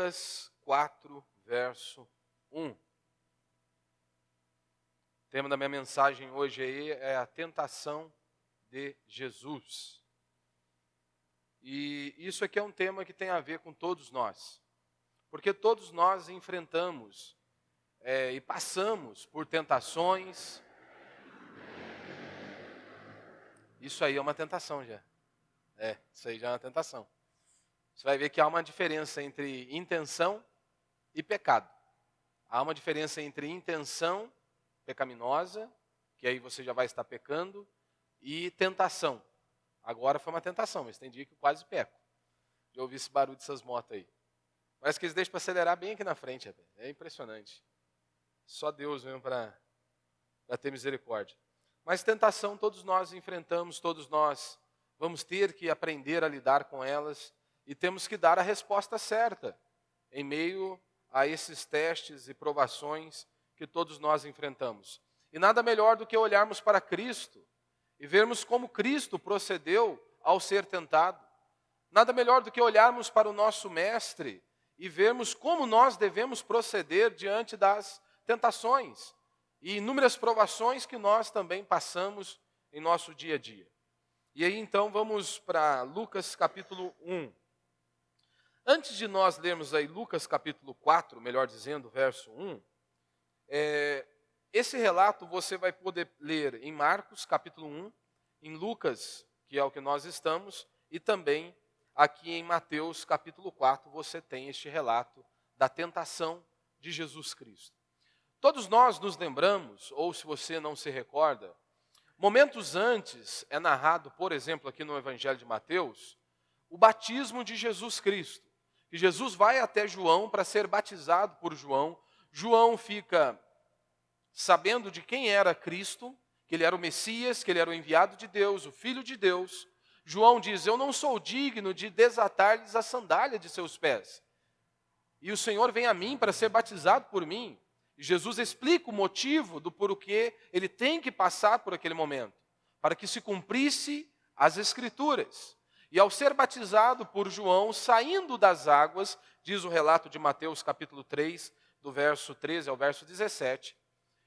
Lucas 4, verso 1. O tema da minha mensagem hoje aí é a tentação de Jesus. E isso aqui é um tema que tem a ver com todos nós. Porque todos nós enfrentamos e passamos por tentações. Isso aí é uma tentação já. Isso aí já é uma tentação. Você vai ver que há uma diferença entre intenção e pecado. Há uma diferença entre intenção pecaminosa, que aí você já vai estar pecando, e tentação. Agora foi uma tentação, mas tem dia que eu quase peco. Já ouvi esse barulho dessas motos aí. Parece que eles deixam para acelerar bem aqui na frente. É impressionante. Só Deus mesmo para ter misericórdia. Mas tentação todos nós enfrentamos, todos nós vamos ter que aprender a lidar com elas e temos que dar a resposta certa em meio a esses testes e provações que todos nós enfrentamos. E nada melhor do que olharmos para Cristo e vermos como Cristo procedeu ao ser tentado. Nada melhor do que olharmos para o nosso Mestre e vermos como nós devemos proceder diante das tentações e inúmeras provações que nós também passamos em nosso dia a dia. E aí então vamos para Lucas capítulo 1. Antes de nós lermos aí Lucas capítulo 4, melhor dizendo, verso 1, esse relato você vai poder ler em Marcos capítulo 1, em Lucas, que é o que nós estamos, e também aqui em Mateus capítulo 4 você tem este relato da tentação de Jesus Cristo. Todos nós nos lembramos, ou se você não se recorda, momentos antes é narrado, por exemplo, aqui no Evangelho de Mateus, o batismo de Jesus Cristo. Que Jesus vai até João para ser batizado por João. João fica sabendo de quem era Cristo, que ele era o Messias, que ele era o enviado de Deus, o Filho de Deus. João diz, eu não sou digno de desatar-lhes a sandália de seus pés. E o Senhor vem a mim para ser batizado por mim. E Jesus explica o motivo do porquê ele tem que passar por aquele momento, para que se cumprisse as Escrituras. E ao ser batizado por João, saindo das águas, diz o relato de Mateus capítulo 3, do verso 13 ao verso 17,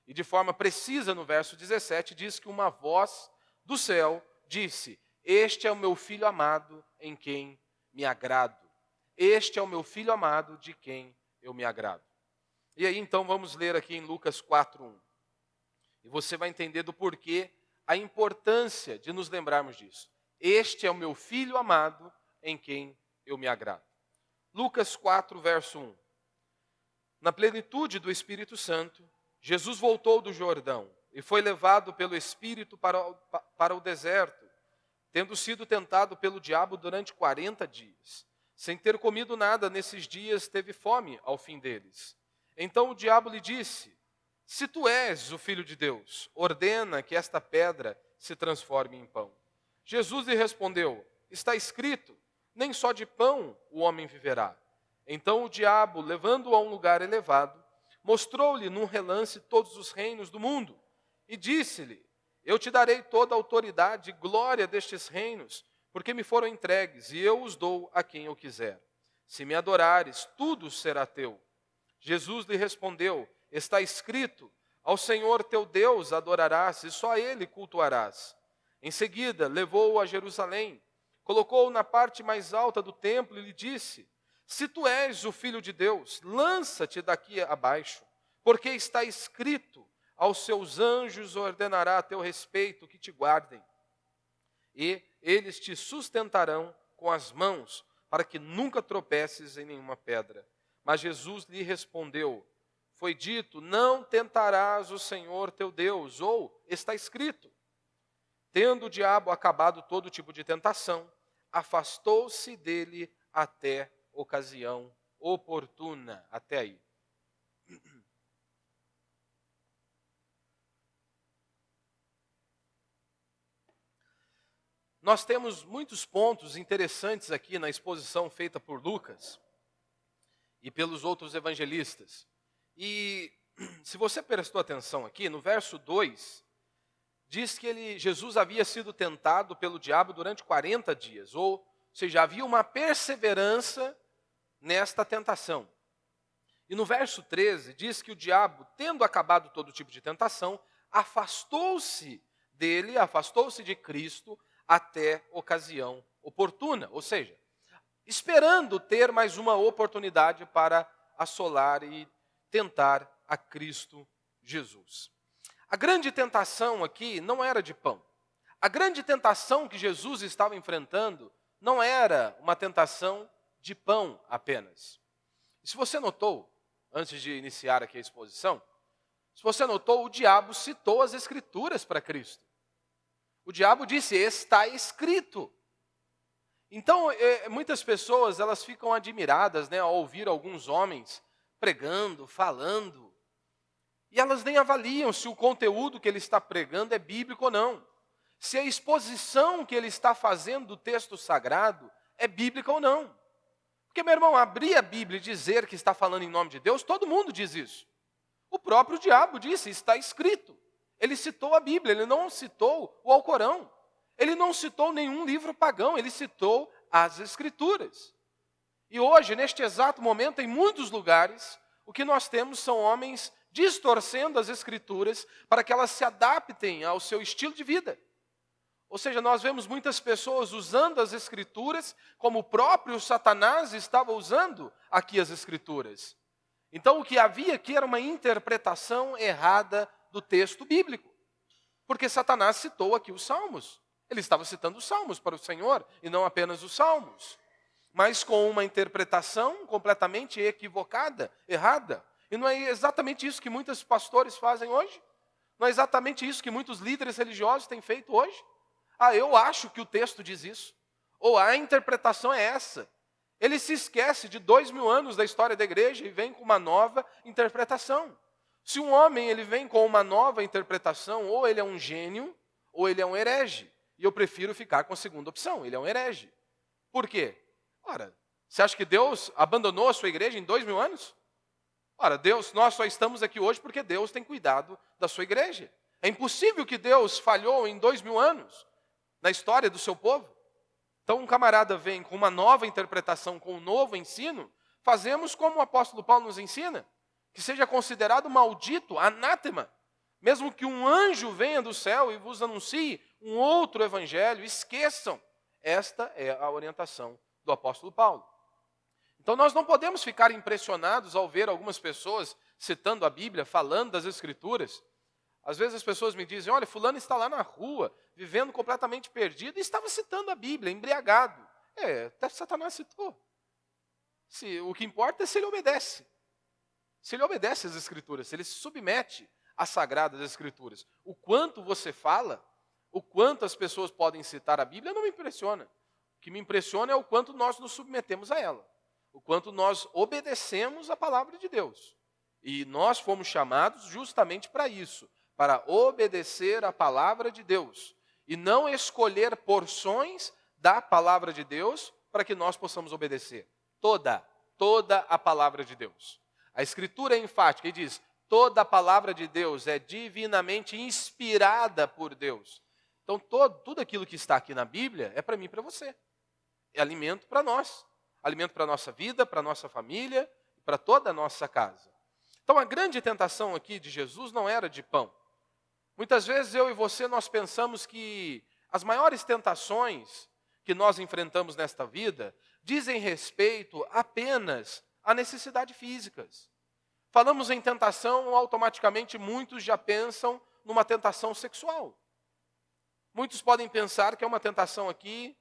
e de forma precisa no verso 17, diz que uma voz do céu disse, este é o meu filho amado em quem me agrado. Este é o meu filho amado de quem eu me agrado. E aí então vamos ler aqui em Lucas 4:1. E você vai entender do porquê a importância de nos lembrarmos disso. Este é o meu filho amado em quem eu me agrado. Lucas 4, verso 1. Na plenitude do Espírito Santo, Jesus voltou do Jordão e foi levado pelo Espírito para o deserto, tendo sido tentado pelo diabo durante 40 dias. Sem ter comido nada nesses dias, teve fome ao fim deles. Então o diabo lhe disse, se tu és o Filho de Deus, ordena que esta pedra se transforme em pão. Jesus lhe respondeu, está escrito, nem só de pão o homem viverá. Então o diabo, levando-o a um lugar elevado, mostrou-lhe num relance todos os reinos do mundo e disse-lhe, eu te darei toda a autoridade e glória destes reinos, porque me foram entregues e eu os dou a quem eu quiser. Se me adorares, tudo será teu. Jesus lhe respondeu, está escrito, ao Senhor teu Deus adorarás e só a Ele cultuarás. Em seguida, levou-o a Jerusalém, colocou-o na parte mais alta do templo e lhe disse, se tu és o Filho de Deus, lança-te daqui abaixo, porque está escrito, aos seus anjos ordenará a teu respeito que te guardem, e eles te sustentarão com as mãos, para que nunca tropeces em nenhuma pedra. Mas Jesus lhe respondeu, foi dito, não tentarás o Senhor teu Deus, ou está escrito. Tendo o diabo acabado todo tipo de tentação, afastou-se dele até ocasião oportuna. Até aí. Nós temos muitos pontos interessantes aqui na exposição feita por Lucas e pelos outros evangelistas. E se você prestou atenção aqui, no verso 2, diz que Jesus havia sido tentado pelo diabo durante 40 dias. Ou seja, havia uma perseverança nesta tentação. E no verso 13 diz que o diabo, tendo acabado todo tipo de tentação, afastou-se dele, afastou-se de Cristo até ocasião oportuna. Ou seja, esperando ter mais uma oportunidade para assolar e tentar a Cristo Jesus. A grande tentação aqui não era de pão. A grande tentação que Jesus estava enfrentando não era uma tentação de pão apenas. E se você notou, antes de iniciar aqui a exposição, se você notou, o diabo citou as Escrituras para Cristo. O diabo disse, está escrito. Então, muitas pessoas elas ficam admiradas, né, ao ouvir alguns homens pregando, falando, e elas nem avaliam se o conteúdo que ele está pregando é bíblico ou não. Se a exposição que ele está fazendo do texto sagrado é bíblica ou não. Porque, meu irmão, abrir a Bíblia e dizer que está falando em nome de Deus, todo mundo diz isso. O próprio diabo disse, está escrito. Ele citou a Bíblia, ele não citou o Alcorão. Ele não citou nenhum livro pagão, ele citou as Escrituras. E hoje, neste exato momento, em muitos lugares, o que nós temos são homens distorcendo as Escrituras para que elas se adaptem ao seu estilo de vida. Ou seja, nós vemos muitas pessoas usando as Escrituras como o próprio Satanás estava usando aqui as Escrituras. Então, o que havia aqui era uma interpretação errada do texto bíblico. Porque Satanás citou aqui os Salmos. Ele estava citando os Salmos para o Senhor, e não apenas os Salmos. Mas com uma interpretação completamente equivocada, errada. E não é exatamente isso que muitos pastores fazem hoje? Não é exatamente isso que muitos líderes religiosos têm feito hoje? Eu acho que o texto diz isso. Ou a interpretação é essa. Ele se esquece de 2000 anos da história da igreja e vem com uma nova interpretação. Se um homem ele vem com uma nova interpretação, ou ele é um gênio, ou ele é um herege. E eu prefiro ficar com a segunda opção, ele é um herege. Por quê? Ora, você acha que Deus abandonou a sua igreja em 2000 anos? Ora, nós só estamos aqui hoje porque Deus tem cuidado da sua igreja. É impossível que Deus falhou em 2000 anos na história do seu povo. Então um camarada vem com uma nova interpretação, com um novo ensino, fazemos como o apóstolo Paulo nos ensina, que seja considerado maldito, anátema, mesmo que um anjo venha do céu e vos anuncie um outro evangelho, esqueçam. Esta é a orientação do apóstolo Paulo. Então nós não podemos ficar impressionados ao ver algumas pessoas citando a Bíblia, falando das Escrituras. Às vezes as pessoas me dizem, olha, fulano está lá na rua, vivendo completamente perdido, e estava citando a Bíblia, embriagado. Até Satanás citou. O que importa é se ele obedece. Se ele obedece às Escrituras, se ele se submete às sagradas Escrituras. O quanto você fala, o quanto as pessoas podem citar a Bíblia, não me impressiona. O que me impressiona é o quanto nós nos submetemos a ela. O quanto nós obedecemos à palavra de Deus. E nós fomos chamados justamente para isso, para obedecer à palavra de Deus. E não escolher porções da palavra de Deus para que nós possamos obedecer. Toda a palavra de Deus. A Escritura é enfática e diz, toda a palavra de Deus é divinamente inspirada por Deus. Então, tudo aquilo que está aqui na Bíblia é para mim e para você. É alimento para nós. Alimento para a nossa vida, para a nossa família, para toda a nossa casa. Então, a grande tentação aqui de Jesus não era de pão. Muitas vezes eu e você, nós pensamos que as maiores tentações que nós enfrentamos nesta vida dizem respeito apenas a necessidades físicas. Falamos em tentação, automaticamente muitos já pensam numa tentação sexual. Muitos podem pensar que é uma tentação aqui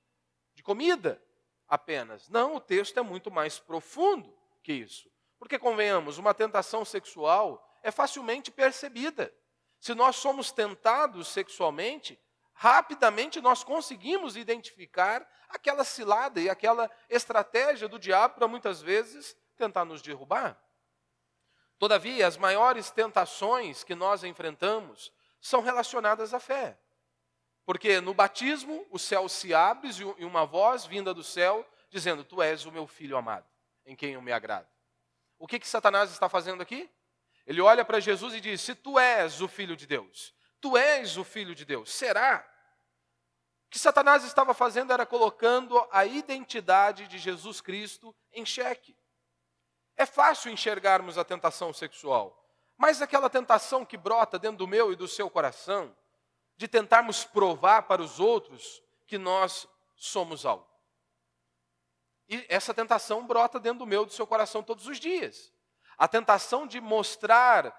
de comida apenas. Não, o texto é muito mais profundo que isso. Porque, convenhamos, uma tentação sexual é facilmente percebida. Se nós somos tentados sexualmente, rapidamente nós conseguimos identificar aquela cilada e aquela estratégia do diabo para muitas vezes tentar nos derrubar. Todavia, as maiores tentações que nós enfrentamos são relacionadas à fé. Porque no batismo o céu se abre e uma voz vinda do céu dizendo, tu és o meu filho amado, em quem eu me agrado. O que Satanás está fazendo aqui? Ele olha para Jesus e diz, se tu és o Filho de Deus, tu és o Filho de Deus, será? O que Satanás estava fazendo era colocando a identidade de Jesus Cristo em xeque. fácil enxergarmos a tentação sexual, mas aquela tentação que brota dentro do meu e do seu coração, de tentarmos provar para os outros que nós somos algo. E essa tentação brota dentro do meu e do seu coração todos os dias. A tentação de mostrar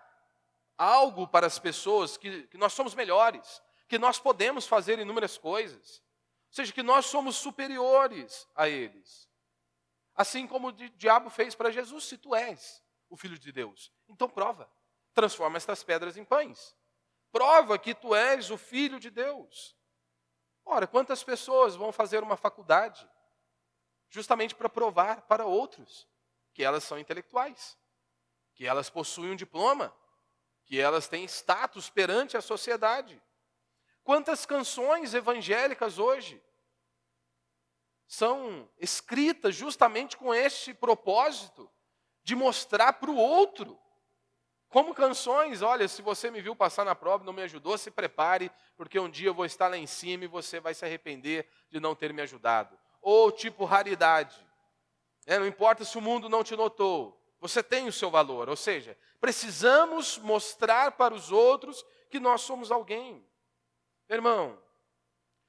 algo para as pessoas, que nós somos melhores, que nós podemos fazer inúmeras coisas, ou seja, que nós somos superiores a eles. Assim como o diabo fez para Jesus: se tu és o Filho de Deus, então prova, transforma estas pedras em pães. Prova que tu és o Filho de Deus. Ora, quantas pessoas vão fazer uma faculdade justamente para provar para outros que elas são intelectuais, que elas possuem um diploma, que elas têm status perante a sociedade? Quantas canções evangélicas hoje são escritas justamente com este propósito de mostrar para o outro, como canções: olha, se você me viu passar na prova e não me ajudou, se prepare, porque um dia eu vou estar lá em cima e você vai se arrepender de não ter me ajudado. Ou tipo raridade, não importa se o mundo não te notou, você tem o seu valor. Ou seja, precisamos mostrar para os outros que nós somos alguém. Meu irmão,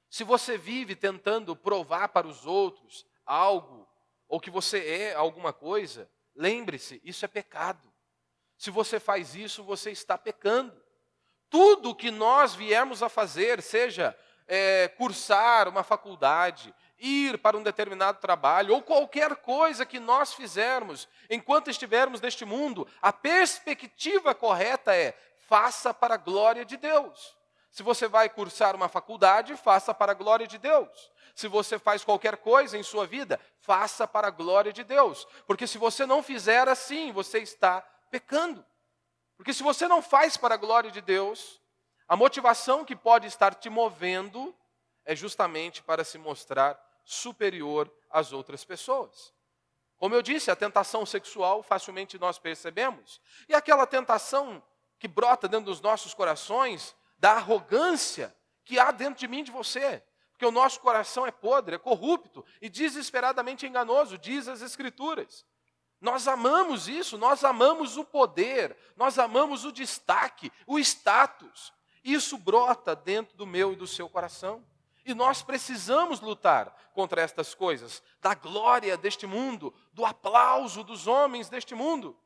se você vive tentando provar para os outros algo, ou que você é alguma coisa, lembre-se, isso é pecado. Se você faz isso, você está pecando. Tudo que nós viermos a fazer, seja cursar uma faculdade, ir para um determinado trabalho, ou qualquer coisa que nós fizermos enquanto estivermos neste mundo, a perspectiva correta é: faça para a glória de Deus. Se você vai cursar uma faculdade, faça para a glória de Deus. Se você faz qualquer coisa em sua vida, faça para a glória de Deus. Porque se você não fizer assim, você está pecando. Porque se você não faz para a glória de Deus, a motivação que pode estar te movendo é justamente para se mostrar superior às outras pessoas. Como eu disse, a tentação sexual facilmente nós percebemos. E aquela tentação que brota dentro dos nossos corações, da arrogância que há dentro de mim e de você. Porque o nosso coração é podre, é corrupto e desesperadamente enganoso, diz as Escrituras. Nós amamos isso, nós amamos o poder, nós amamos o destaque, o status. Isso brota dentro do meu e do seu coração. E nós precisamos lutar contra estas coisas, da glória deste mundo, do aplauso dos homens deste mundo.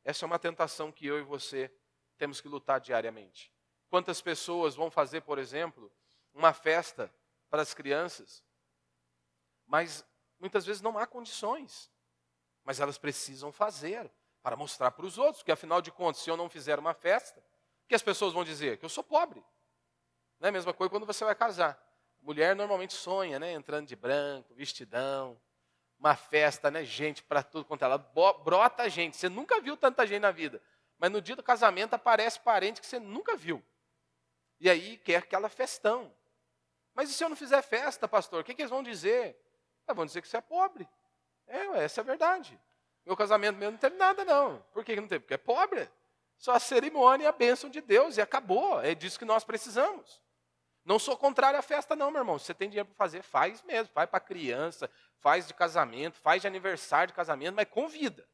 Essa é uma tentação que eu e você temos que lutar diariamente. Quantas pessoas vão fazer, por exemplo, uma festa para as crianças, mas muitas vezes não há condições, mas elas precisam fazer para mostrar para os outros, porque afinal de contas, se eu não fizer uma festa, o que as pessoas vão dizer? Que eu sou pobre. Não é a mesma coisa quando você vai casar. Mulher normalmente sonha, entrando de branco, vestidão, uma festa, gente para tudo quanto ela brota gente. Você nunca viu tanta gente na vida, mas no dia do casamento aparece parente que você nunca viu. E aí quer aquela festão. Mas e se eu não fizer festa, pastor? O que eles vão dizer? Vão dizer que você é pobre. Essa é a verdade. Meu casamento mesmo não teve nada, não. Por que não teve? Porque é pobre. Só a cerimônia e a bênção de Deus, e acabou. É disso que nós precisamos. Não sou contrário à festa, não, meu irmão. Se você tem dinheiro para fazer, faz mesmo. Faz para criança, faz de casamento, faz de aniversário de casamento, mas convida.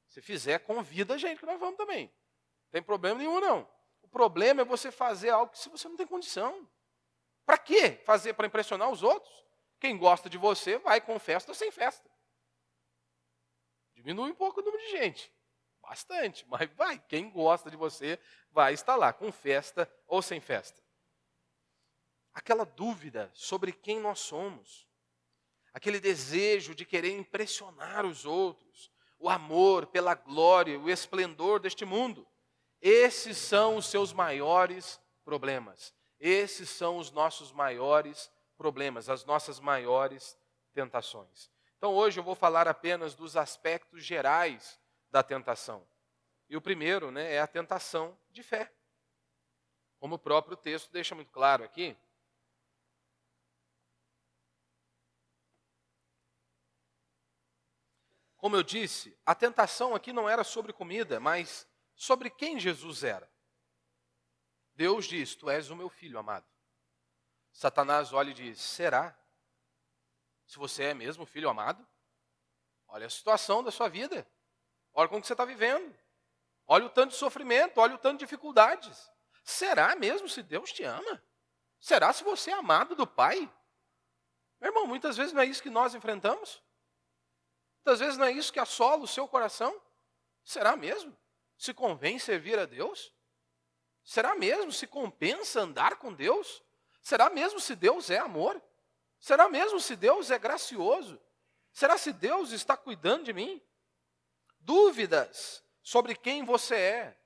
Se fizer, convida a gente, que nós vamos também. Não tem problema nenhum, não. O problema é você fazer algo que você não tem condição. Para quê? Fazer para impressionar os outros? Quem gosta de você vai com festa ou sem festa. Diminui um pouco o número de gente. Bastante, mas vai. Quem gosta de você vai estar lá, com festa ou sem festa. Aquela dúvida sobre quem nós somos. Aquele desejo de querer impressionar os outros. O amor pela glória, o esplendor deste mundo. Esses são os seus maiores problemas. Esses são os nossos maiores problemas, as nossas maiores tentações. Então hoje eu vou falar apenas dos aspectos gerais da tentação. E o primeiro, é a tentação de fé. Como o próprio texto deixa muito claro aqui. Como eu disse, a tentação aqui não era sobre comida, mas sobre quem Jesus era. Deus diz: tu és o meu filho amado. Satanás olha e diz: será? Se você é mesmo filho amado? Olha a situação da sua vida. olha como que você está vivendo. Olha o tanto de sofrimento, olha o tanto de dificuldades. Será mesmo se Deus te ama? Será se você é amado do Pai? Meu irmão, muitas vezes não é isso que nós enfrentamos? Muitas vezes não é isso que assola o seu coração? Será mesmo? Se convém servir a Deus? Será mesmo se compensa andar com Deus? Será mesmo se Deus é amor? Será mesmo se Deus é gracioso? Será se Deus está cuidando de mim? Dúvidas sobre quem você é.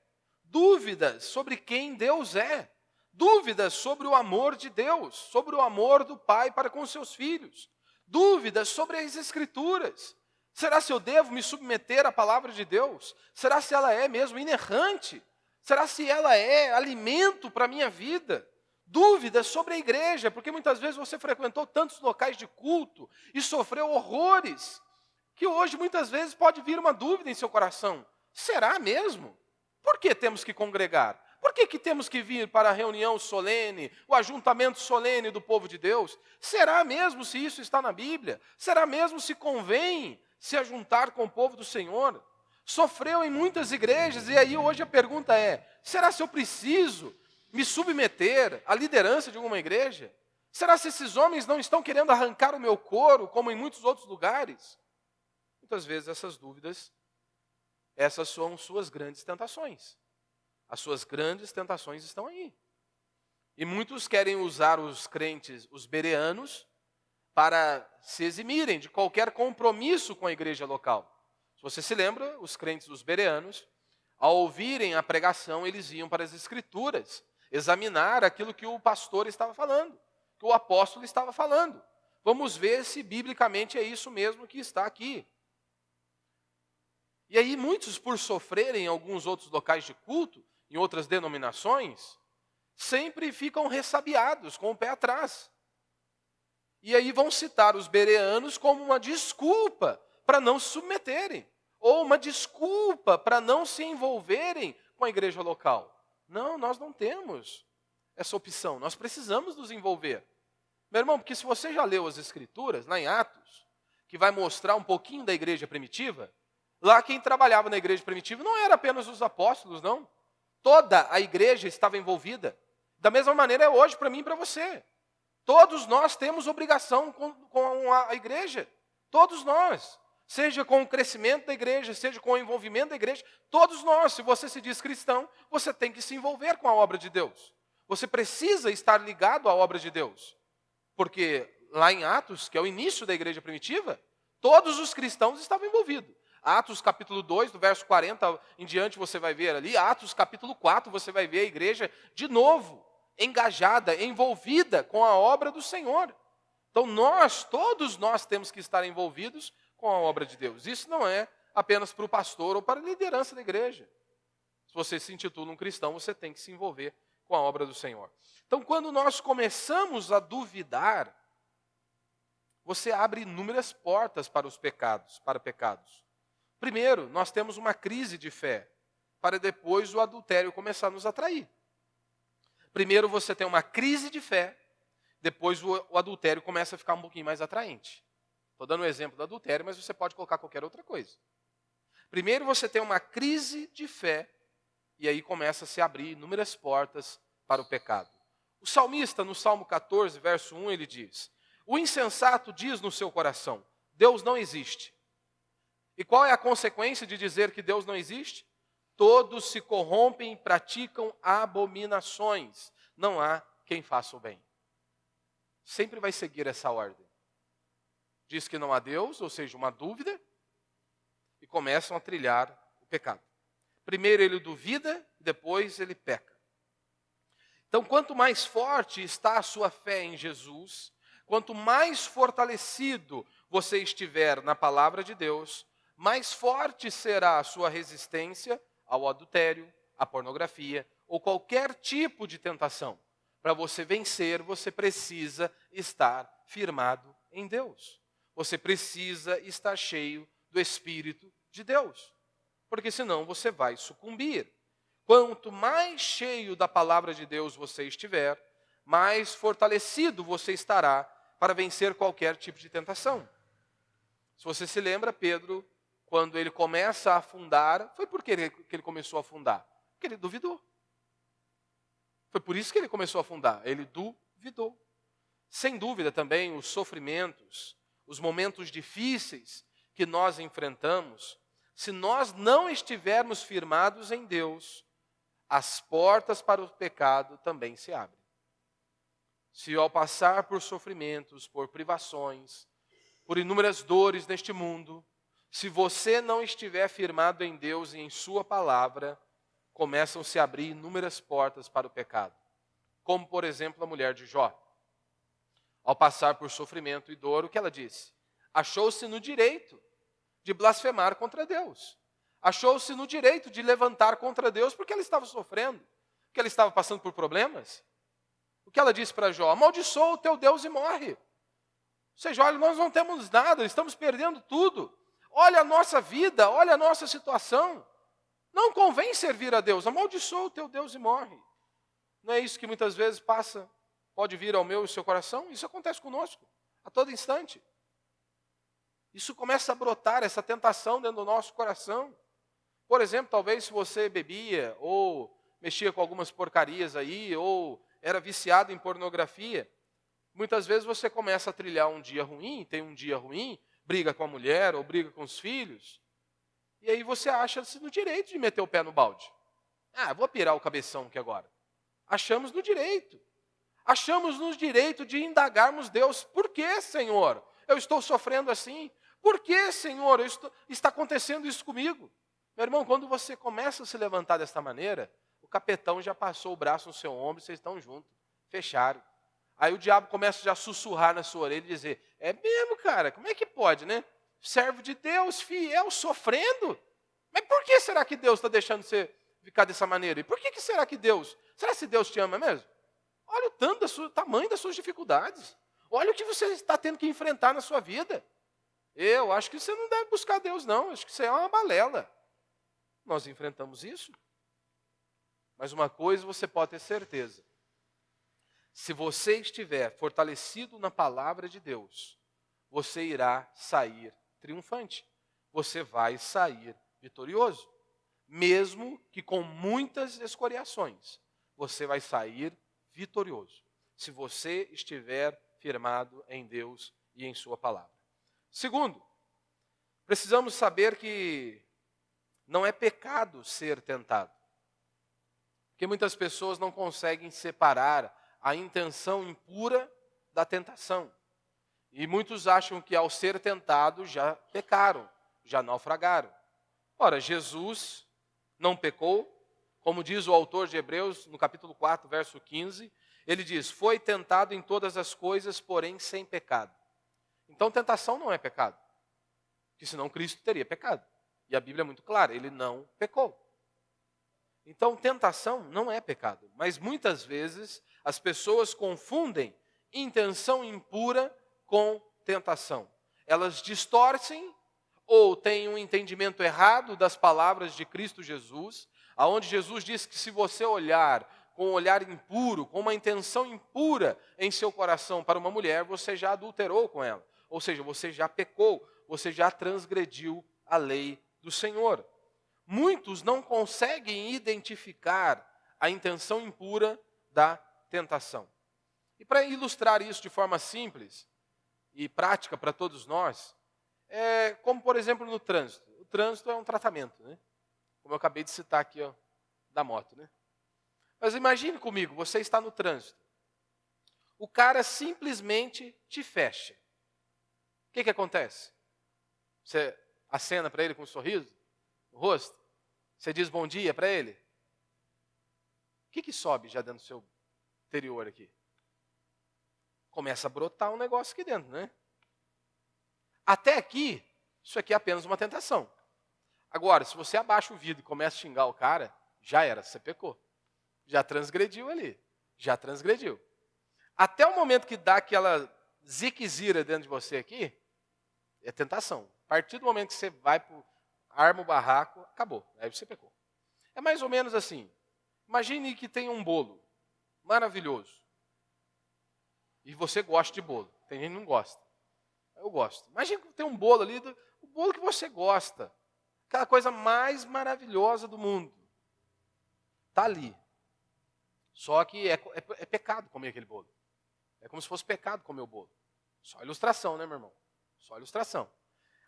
Dúvidas sobre quem Deus é. Dúvidas sobre o amor de Deus, sobre o amor do Pai para com seus filhos. Dúvidas sobre as Escrituras. Será se eu devo me submeter à palavra de Deus? Será se ela é mesmo inerrante? Será se ela é alimento para a minha vida? Dúvidas sobre a igreja, porque muitas vezes você frequentou tantos locais de culto e sofreu horrores, que hoje muitas vezes pode vir uma dúvida em seu coração. Será mesmo? Por que temos que congregar? Por que temos que vir para a reunião solene, o ajuntamento solene do povo de Deus? Será mesmo se isso está na Bíblia? Será mesmo se convém se ajuntar com o povo do Senhor? Sofreu em muitas igrejas, e aí hoje a pergunta é, será se eu preciso me submeter à liderança de alguma igreja? Será se esses homens não estão querendo arrancar o meu couro, como em muitos outros lugares? Muitas vezes essas dúvidas, essas são suas grandes tentações. As suas grandes tentações estão aí. E muitos querem usar os crentes, os bereanos, para se eximirem de qualquer compromisso com a igreja local. Se você se lembra, os crentes dos bereanos, ao ouvirem a pregação, eles iam para as Escrituras, examinar aquilo que o pastor estava falando, que o apóstolo estava falando. Vamos ver se biblicamente é isso mesmo que está aqui. E aí muitos, por sofrerem em alguns outros locais de culto, em outras denominações, sempre ficam ressabiados, com o pé atrás. E aí vão citar os bereanos como uma desculpa para não se submeterem, ou uma desculpa para não se envolverem com a igreja local. Não, nós não temos essa opção, nós precisamos nos envolver. Meu irmão, porque se você já leu as Escrituras, lá em Atos, que vai mostrar um pouquinho da igreja primitiva, lá quem trabalhava na igreja primitiva não era apenas os apóstolos, não. Toda a igreja estava envolvida. Da mesma maneira é hoje para mim e para você. Todos nós temos obrigação com a igreja. Todos nós. Seja com o crescimento da igreja, seja com o envolvimento da igreja. Todos nós, se você se diz cristão, você tem que se envolver com a obra de Deus. Você precisa estar ligado à obra de Deus. Porque lá em Atos, que é o início da igreja primitiva, todos os cristãos estavam envolvidos. Atos capítulo 2, do verso 40 em diante, você vai ver ali. Atos capítulo 4, você vai ver a igreja de novo, engajada, envolvida com a obra do Senhor. Então todos nós temos que estar envolvidos com a obra de Deus. Isso não é apenas para o pastor ou para a liderança da igreja. Se você se intitula um cristão, você tem que se envolver com a obra do Senhor. Então, quando nós começamos a duvidar, você abre inúmeras portas para os pecados, para pecados. Primeiro, nós temos uma crise de fé, para depois o adultério começar a nos atrair. Primeiro você tem uma crise de fé, depois o adultério começa a ficar um pouquinho mais atraente. Estou dando o exemplo do adultério, mas você pode colocar qualquer outra coisa. Primeiro você tem uma crise de fé, e aí começa a se abrir inúmeras portas para o pecado. O salmista, no Salmo 14, verso 1, ele diz: o insensato diz no seu coração, Deus não existe. E qual é a consequência de dizer que Deus não existe? Todos se corrompem e praticam abominações. Não há quem faça o bem. Sempre vai seguir essa ordem. Diz que não há Deus, ou seja, uma dúvida, e começam a trilhar o pecado. Primeiro ele duvida, depois ele peca. Então, quanto mais forte está a sua fé em Jesus, quanto mais fortalecido você estiver na palavra de Deus, mais forte será a sua resistência ao adultério, à pornografia ou qualquer tipo de tentação. Para você vencer, você precisa estar firmado em Deus. Você precisa estar cheio do Espírito de Deus, porque senão você vai sucumbir. Quanto mais cheio da palavra de Deus você estiver, mais fortalecido você estará para vencer qualquer tipo de tentação. Se você se lembra, Pedro, quando ele começa a afundar, foi por que ele começou a afundar? Porque ele duvidou. Foi por isso que ele começou a afundar. Ele duvidou. Sem dúvida também os sofrimentos, os momentos difíceis que nós enfrentamos, se nós não estivermos firmados em Deus, as portas para o pecado também se abrem. Se ao passar por sofrimentos, por privações, por inúmeras dores neste mundo, se você não estiver firmado em Deus e em sua palavra, começam a se abrir inúmeras portas para o pecado. Como, por exemplo, a mulher de Jó. Ao passar por sofrimento e dor, o que ela disse? Achou-se no direito de blasfemar contra Deus. Achou-se no direito de levantar contra Deus porque ela estava sofrendo, porque ela estava passando por problemas. O que ela disse para Jó? Amaldiçoa o teu Deus e morre. Ou seja, olha, nós não temos nada, estamos perdendo tudo. Olha a nossa vida, olha a nossa situação. Não convém servir a Deus, amaldiçoa o teu Deus e morre. Não é isso que muitas vezes pode vir ao meu e ao seu coração? Isso acontece conosco, a todo instante. Isso começa a brotar, essa tentação dentro do nosso coração. Por exemplo, talvez se você bebia, ou mexia com algumas porcarias aí, ou era viciado em pornografia, muitas vezes você começa a trilhar um dia ruim, tem um dia ruim, briga com a mulher ou briga com os filhos, e aí você acha-se no direito de meter o pé no balde. Vou pirar o cabeção aqui agora. Achamos no direito. Achamos no direito de indagarmos Deus. Por que, Senhor, eu estou sofrendo assim? Por que, Senhor, está acontecendo isso comigo? Meu irmão, quando você começa a se levantar desta maneira, o capetão já passou o braço no seu ombro e vocês estão juntos, fecharam. Aí o diabo começa já a sussurrar na sua orelha e dizer, é mesmo, cara, como é que pode, né? Servo de Deus, fiel, sofrendo. Mas por que será que Deus está deixando você ficar dessa maneira? E por que será que será que Deus te ama mesmo? Olha o tamanho das suas dificuldades. Olha o que você está tendo que enfrentar na sua vida. Eu acho que você não deve buscar Deus, não. Acho que isso é uma balela. Nós enfrentamos isso. Mas uma coisa você pode ter certeza. Se você estiver fortalecido na palavra de Deus, você irá sair triunfante. Você vai sair vitorioso. Mesmo que com muitas escoriações, você vai sair vitorioso. Se você estiver firmado em Deus e em sua palavra. Segundo, precisamos saber que não é pecado ser tentado. Porque muitas pessoas não conseguem separar a intenção impura da tentação. E muitos acham que ao ser tentados já pecaram, já naufragaram. Ora, Jesus não pecou, como diz o autor de Hebreus, no capítulo 4, verso 15, ele diz, foi tentado em todas as coisas, porém sem pecado. Então, tentação não é pecado, porque senão Cristo teria pecado. E a Bíblia é muito clara, ele não pecou. Então, tentação não é pecado, mas muitas vezes as pessoas confundem intenção impura com tentação. Elas distorcem ou têm um entendimento errado das palavras de Cristo Jesus, aonde Jesus diz que se você olhar com um olhar impuro, com uma intenção impura em seu coração para uma mulher, você já adulterou com ela. Ou seja, você já pecou, você já transgrediu a lei do Senhor. Muitos não conseguem identificar a intenção impura da tentação. E para ilustrar isso de forma simples e prática para todos nós, como por exemplo no trânsito. O trânsito é um tratamento, né? Como eu acabei de citar aqui, ó, da moto, né? Mas imagine comigo, você está no trânsito. O cara simplesmente te fecha. O que acontece? Você acena para ele com um sorriso no rosto? Você diz bom dia para ele? O que sobe já dentro do seu interior aqui? Começa a brotar um negócio aqui dentro, né? Até aqui, isso aqui é apenas uma tentação. Agora, se você abaixa o vidro e começa a xingar o cara, já era, você pecou. Já transgrediu ali, já transgrediu. Até o momento que dá aquela ziquezira dentro de você aqui, é tentação. A partir do momento que você vai arma o barraco, acabou, aí você pecou. É mais ou menos assim. Imagine que tem um bolo maravilhoso. E você gosta de bolo. Tem gente que não gosta. Eu gosto. Imagine que tem um bolo ali, o bolo que você gosta. Aquela coisa mais maravilhosa do mundo. Está ali. Só que é pecado comer aquele bolo. É como se fosse pecado comer o bolo. Só ilustração, né, meu irmão? Só ilustração.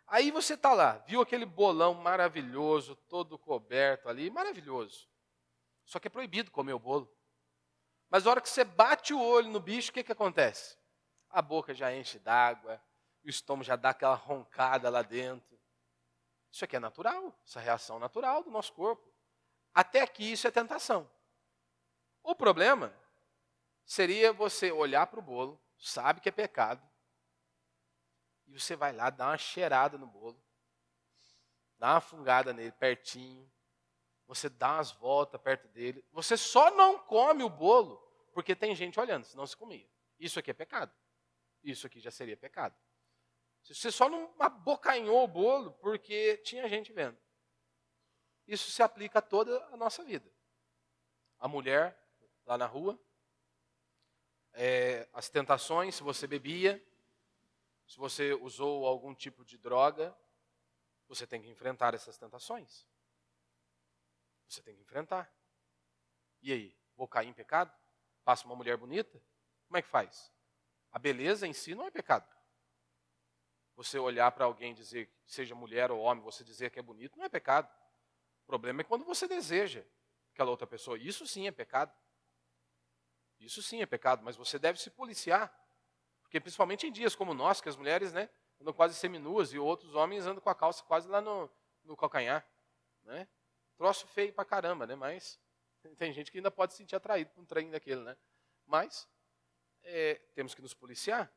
Aí você está lá, viu aquele bolão maravilhoso, todo coberto ali, maravilhoso. Só que é proibido comer o bolo. Mas na hora que você bate o olho no bicho, o que acontece? A boca já enche d'água, o estômago já dá aquela roncada lá dentro. Isso aqui é natural, essa reação natural do nosso corpo. Até aqui isso é tentação. O problema seria você olhar para o bolo, sabe que é pecado, e você vai lá, dá uma cheirada no bolo, dá uma fungada nele pertinho, você dá umas voltas perto dele, você só não come o bolo porque tem gente olhando, senão se comia. Isso aqui é pecado. Isso aqui já seria pecado. Você só não abocanhou o bolo porque tinha gente vendo. Isso se aplica a toda a nossa vida. A mulher lá na rua, as tentações, se você bebia, se você usou algum tipo de droga, você tem que enfrentar essas tentações. Você tem que enfrentar. E aí, vou cair em pecado? Passa uma mulher bonita? Como é que faz? A beleza em si não é pecado. Você olhar para alguém e dizer, seja mulher ou homem, você dizer que é bonito, não é pecado. O problema é quando você deseja aquela outra pessoa. Isso sim é pecado. Isso sim é pecado, mas você deve se policiar. Porque principalmente em dias como nós, que as mulheres, né, andam quase seminuas e outros homens andam com a calça quase lá no calcanhar. Né? Troço feio pra caramba, né? Mas tem gente que ainda pode se sentir atraído por um trem daquele, né? Mas temos que nos policiar.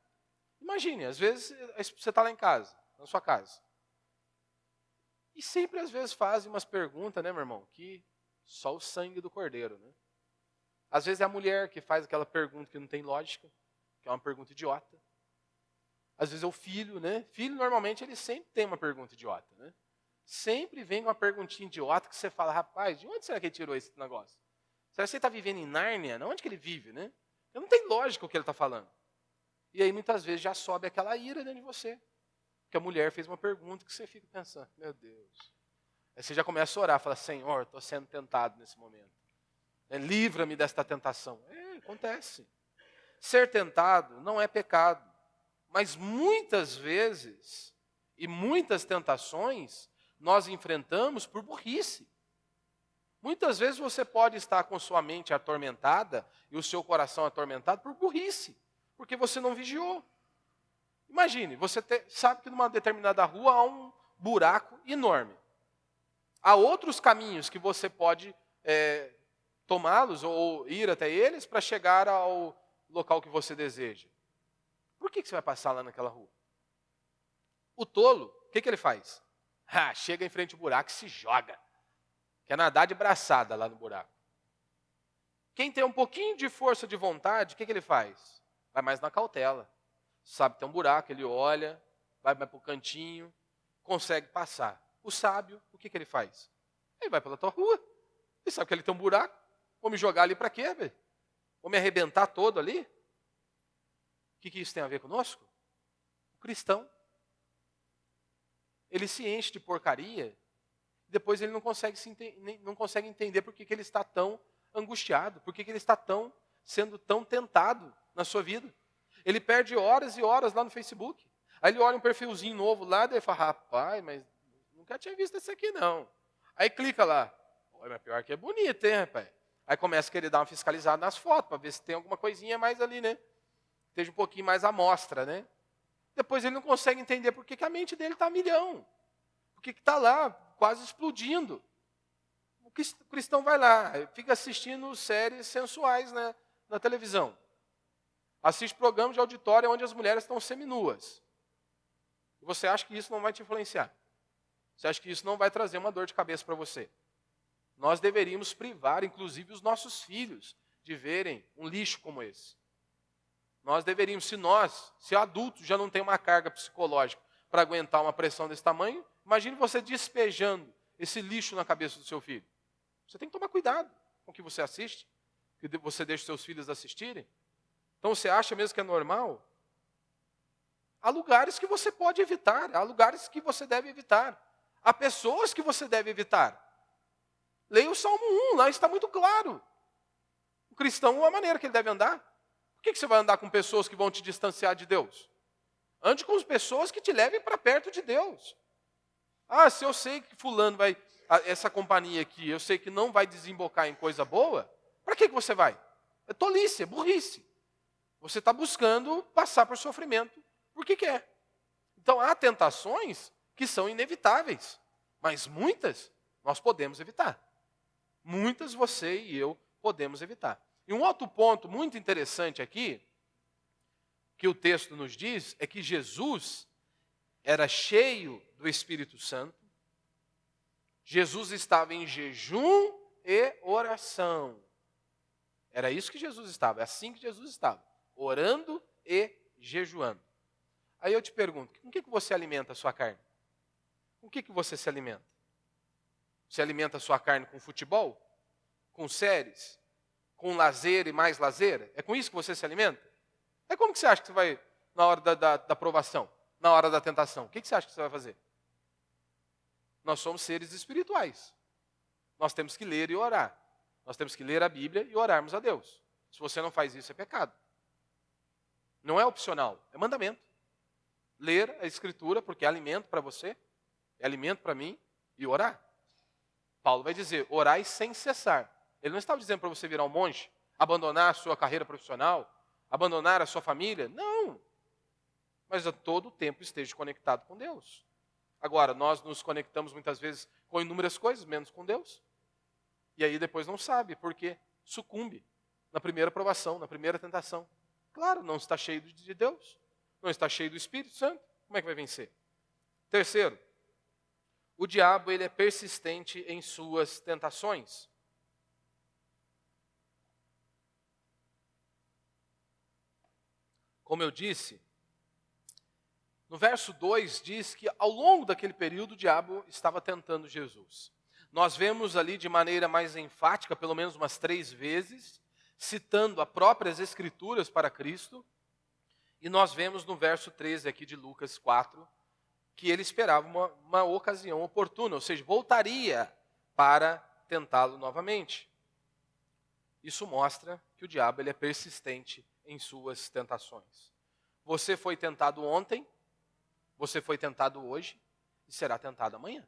Imagine, às vezes você está lá em casa, na sua casa. E sempre às vezes fazem umas perguntas, né, meu irmão? Que só o sangue do cordeiro, né? Às vezes é a mulher que faz aquela pergunta que não tem lógica, que é uma pergunta idiota. Às vezes é o filho, né? Filho, normalmente, ele sempre tem uma pergunta idiota, né? Sempre vem com uma perguntinha idiota que você fala, rapaz, de onde será que ele tirou esse negócio? Será que ele está vivendo em Nárnia? Onde que ele vive, né? Não tem lógica o que ele está falando. E aí, muitas vezes, já sobe aquela ira dentro de você. Porque a mulher fez uma pergunta que você fica pensando, meu Deus. Aí você já começa a orar, fala, Senhor, estou sendo tentado nesse momento. Livra-me desta tentação. Acontece. Ser tentado não é pecado. Mas muitas vezes, e muitas tentações, nós enfrentamos por burrice. Muitas vezes você pode estar com sua mente atormentada e o seu coração atormentado por burrice, porque você não vigiou. Imagine, você sabe que numa determinada rua há um buraco enorme. Há outros caminhos que você pode tomá-los ou ir até eles para chegar ao local que você deseja. Por que você vai passar lá naquela rua? O tolo, o que ele faz? Chega em frente ao buraco e se joga. Quer nadar de braçada lá no buraco. Quem tem um pouquinho de força de vontade, o que ele faz? Vai mais na cautela. Sabe que tem um buraco, ele olha, vai para o cantinho, consegue passar. O sábio, o que ele faz? Ele vai pela tua rua. Ele sabe que ele tem um buraco. Vou me jogar ali para quê, velho? Vou me arrebentar todo ali? O que isso tem a ver conosco? O cristão. Ele se enche de porcaria, depois ele não consegue entender por que ele está tão angustiado, por que ele está sendo tão tentado na sua vida. Ele perde horas e horas lá no Facebook. Aí ele olha um perfilzinho novo lá, daí ele fala, rapaz, mas nunca tinha visto esse aqui não. Aí clica lá, mas pior que é bonito, hein, rapaz? Aí começa a querer dar uma fiscalizada nas fotos, para ver se tem alguma coisinha mais ali, né? Esteja um pouquinho mais à mostra, né? Depois ele não consegue entender por que a mente dele está a milhão. Por que está lá, quase explodindo. O cristão vai lá, fica assistindo séries sensuais, né, na televisão. Assiste programas de auditório onde as mulheres estão seminuas. E você acha que isso não vai te influenciar? Você acha que isso não vai trazer uma dor de cabeça para você? Nós deveríamos privar, inclusive, os nossos filhos de verem um lixo como esse. Nós deveríamos, se adultos já não tem uma carga psicológica para aguentar uma pressão desse tamanho, imagine você despejando esse lixo na cabeça do seu filho. Você tem que tomar cuidado com o que você assiste, que você deixa os seus filhos assistirem. Então você acha mesmo que é normal? Há lugares que você pode evitar, há lugares que você deve evitar. Há pessoas que você deve evitar. Leia o Salmo 1, lá está muito claro. O cristão, a maneira que ele deve andar. Por que você vai andar com pessoas que vão te distanciar de Deus? Ande com as pessoas que te levem para perto de Deus. Se eu sei que fulano vai, essa companhia aqui, eu sei que não vai desembocar em coisa boa, para que você vai? É tolice, é burrice. Você está buscando passar por sofrimento porque quer. Então há tentações que são inevitáveis, mas muitas nós podemos evitar. Muitas você e eu podemos evitar. E um outro ponto muito interessante aqui, que o texto nos diz, é que Jesus era cheio do Espírito Santo. Jesus estava em jejum e oração. Era isso que Jesus estava, é assim que Jesus estava, orando e jejuando. Aí eu te pergunto, com que você alimenta a sua carne? Com que você se alimenta? Você alimenta a sua carne com futebol? Com séries? Com lazer e mais lazer? É com isso que você se alimenta? É como que você acha que você vai, na hora da provação, na hora da tentação? O que você acha que você vai fazer? Nós somos seres espirituais. Nós temos que ler e orar. Nós temos que ler a Bíblia e orarmos a Deus. Se você não faz isso, é pecado. Não é opcional, é mandamento. Ler a Escritura, porque é alimento para você, é alimento para mim, e orar. Paulo vai dizer, orai sem cessar. Ele não estava dizendo para você virar um monge, abandonar a sua carreira profissional, abandonar a sua família. Não. Mas a todo tempo esteja conectado com Deus. Agora, nós nos conectamos muitas vezes com inúmeras coisas, menos com Deus. E aí depois não sabe, porque sucumbe na primeira provação, na primeira tentação. Claro, não está cheio de Deus, não está cheio do Espírito Santo. Como é que vai vencer? Terceiro, o diabo ele é persistente em suas tentações. Como eu disse, no verso 2 diz que ao longo daquele período o diabo estava tentando Jesus. Nós vemos ali de maneira mais enfática, pelo menos umas 3 vezes, citando as próprias Escrituras para Cristo. E nós vemos no verso 13 aqui de Lucas 4, que ele esperava uma ocasião oportuna, ou seja, voltaria para tentá-lo novamente. Isso mostra que o diabo ele é persistente em suas tentações. Você foi tentado ontem, você foi tentado hoje e será tentado amanhã.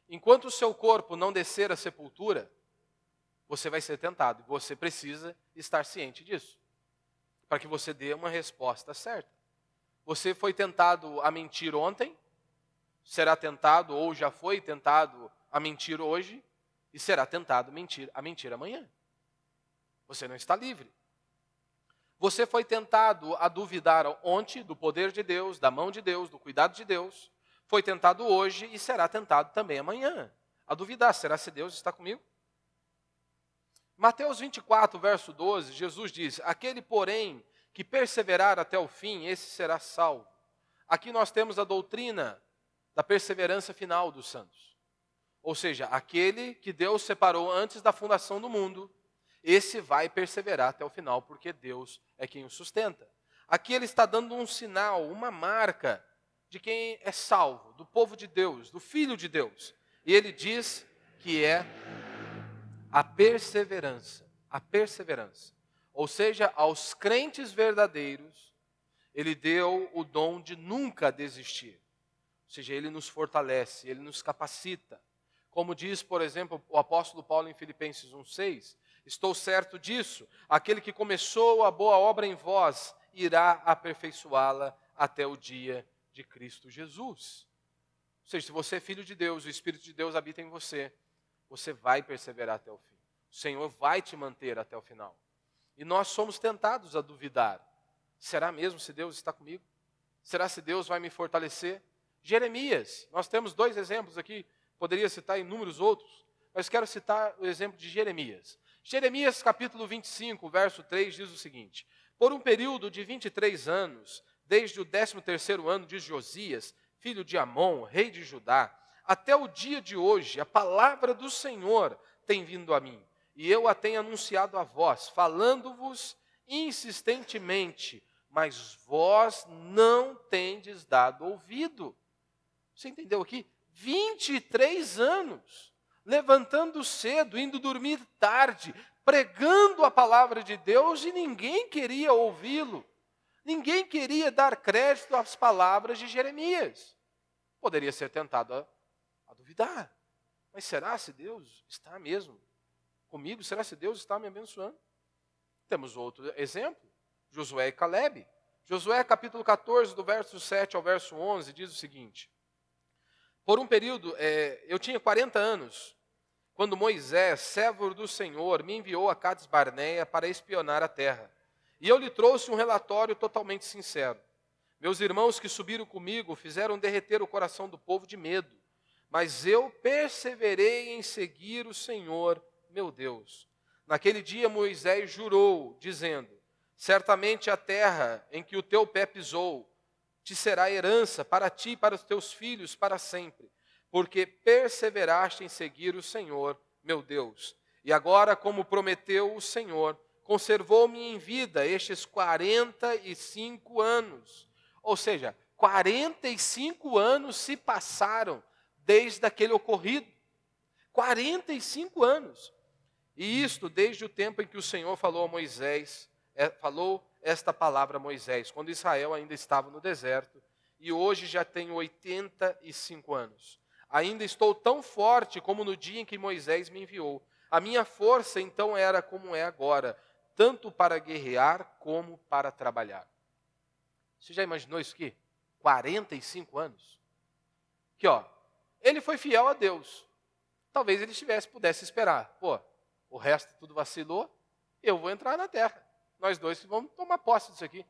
Enquanto o seu corpo não descer à sepultura, você vai ser tentado. E você precisa estar ciente disso, para que você dê uma resposta certa. Você foi tentado a mentir ontem, será tentado ou já foi tentado a mentir hoje e será tentado a mentir amanhã. Você não está livre. Você foi tentado a duvidar ontem do poder de Deus, da mão de Deus, do cuidado de Deus. Foi tentado hoje e será tentado também amanhã. A duvidar, será se Deus está comigo? Mateus 24, verso 12, Jesus diz, aquele, porém, que perseverar até o fim, esse será salvo. Aqui nós temos a doutrina da perseverança final dos santos. Ou seja, aquele que Deus separou antes da fundação do mundo, esse vai perseverar até o final, porque Deus é quem o sustenta. Aqui ele está dando um sinal, uma marca de quem é salvo, do povo de Deus, do Filho de Deus. E ele diz que é a perseverança. A perseverança. Ou seja, aos crentes verdadeiros, ele deu o dom de nunca desistir. Ou seja, ele nos fortalece, ele nos capacita. Como diz, por exemplo, o apóstolo Paulo em Filipenses 1,6, estou certo disso, aquele que começou a boa obra em vós, irá aperfeiçoá-la até o dia de Cristo Jesus. Ou seja, se você é filho de Deus, o Espírito de Deus habita em você, você vai perseverar até o fim. O Senhor vai te manter até o final. E nós somos tentados a duvidar. Será mesmo se Deus está comigo? Será se Deus vai me fortalecer? Jeremias, nós temos 2 exemplos aqui, poderia citar inúmeros outros, mas quero citar o exemplo de Jeremias. Jeremias capítulo 25, verso 3 diz o seguinte, por um período de 23 anos, desde o 13º ano de Josias, filho de Amon, rei de Judá, até o dia de hoje, a palavra do Senhor tem vindo a mim, e eu a tenho anunciado a vós, falando-vos insistentemente, mas vós não tendes dado ouvido. Você entendeu aqui? 23 anos, levantando cedo, indo dormir tarde, pregando a palavra de Deus e ninguém queria ouvi-lo. Ninguém queria dar crédito às palavras de Jeremias. Poderia ser tentado a duvidar. Mas será se Deus está mesmo comigo? Será se Deus está me abençoando? Temos outro exemplo, Josué e Calebe. Josué capítulo 14, do verso 7 ao verso 11, diz o seguinte: por um período, eu tinha 40 anos, quando Moisés, servo do Senhor, me enviou a Cades Barneia para espionar a terra. E eu lhe trouxe um relatório totalmente sincero. Meus irmãos que subiram comigo fizeram derreter o coração do povo de medo, mas eu perseverei em seguir o Senhor, meu Deus. Naquele dia Moisés jurou, dizendo: certamente a terra em que o teu pé pisou te será herança para ti e para os teus filhos para sempre, porque perseveraste em seguir o Senhor, meu Deus. E agora, como prometeu o Senhor, conservou-me em vida estes 45 anos. Ou seja, 45 anos se passaram desde aquele ocorrido. 45 anos. E isto desde o tempo em que o Senhor falou a Moisés, falou esta palavra a Moisés, quando Israel ainda estava no deserto, e hoje já tenho 85 anos. Ainda estou tão forte como no dia em que Moisés me enviou. A minha força então era como é agora, tanto para guerrear como para trabalhar. Você já imaginou isso aqui? 45 anos? Aqui, ó, ele foi fiel a Deus. Talvez ele pudesse esperar. Pô, o resto tudo vacilou, eu vou entrar na terra. Nós dois vamos tomar posse disso aqui.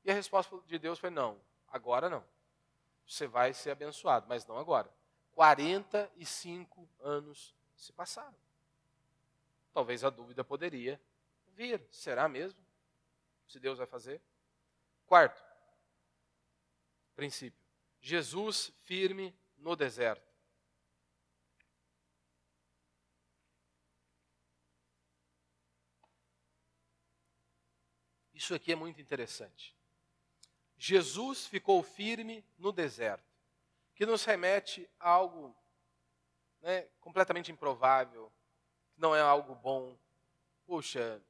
E a resposta de Deus foi: não, agora não. Você vai ser abençoado, mas não agora. 45 anos se passaram. Talvez a dúvida poderia vir. Será mesmo? Se Deus vai fazer? Quarto princípio: Jesus firme no deserto. Isso aqui é muito interessante. Jesus ficou firme no deserto, que nos remete a algo, completamente improvável, que não é algo bom. Puxa,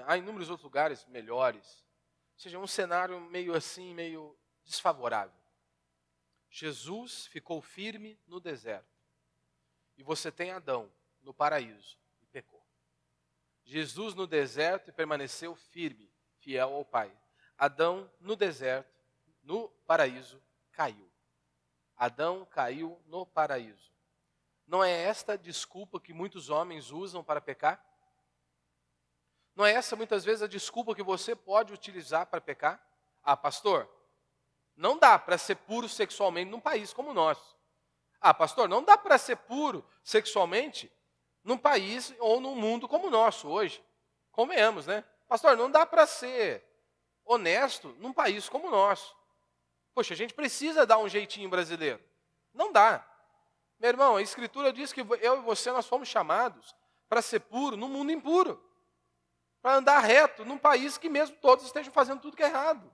há inúmeros outros lugares melhores. Ou seja, um cenário meio assim, meio desfavorável. Jesus ficou firme no deserto. E você tem Adão no paraíso e pecou. Jesus no deserto e permaneceu firme, fiel ao Pai. Adão no deserto, no paraíso, caiu. Adão caiu no paraíso. Não é esta a desculpa que muitos homens usam para pecar? Não é essa muitas vezes a desculpa que você pode utilizar para pecar? Ah, pastor, não dá para ser puro sexualmente num país como o nosso. Ah, pastor, não dá para ser puro sexualmente num país ou num mundo como o nosso hoje. Convenhamos, né? Pastor, não dá para ser honesto num país como o nosso. Poxa, a gente precisa dar um jeitinho brasileiro. Não dá. Meu irmão, a Escritura diz que eu e você, nós fomos chamados para ser puro num mundo impuro. Para andar reto num país que mesmo todos estejam fazendo tudo que é errado.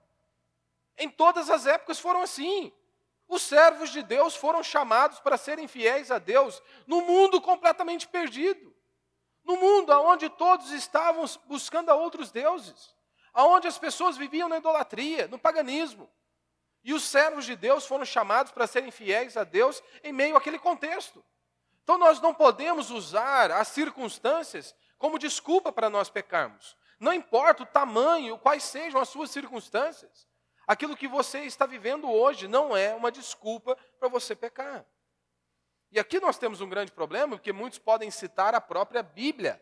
Em todas as épocas foram assim. Os servos de Deus foram chamados para serem fiéis a Deus num mundo completamente perdido. No mundo onde todos estavam buscando a outros deuses. Onde as pessoas viviam na idolatria, no paganismo. E os servos de Deus foram chamados para serem fiéis a Deus em meio àquele contexto. Então nós não podemos usar as circunstâncias como desculpa para nós pecarmos. Não importa o tamanho, quais sejam as suas circunstâncias. Aquilo que você está vivendo hoje não é uma desculpa para você pecar. E aqui nós temos um grande problema, porque muitos podem citar a própria Bíblia,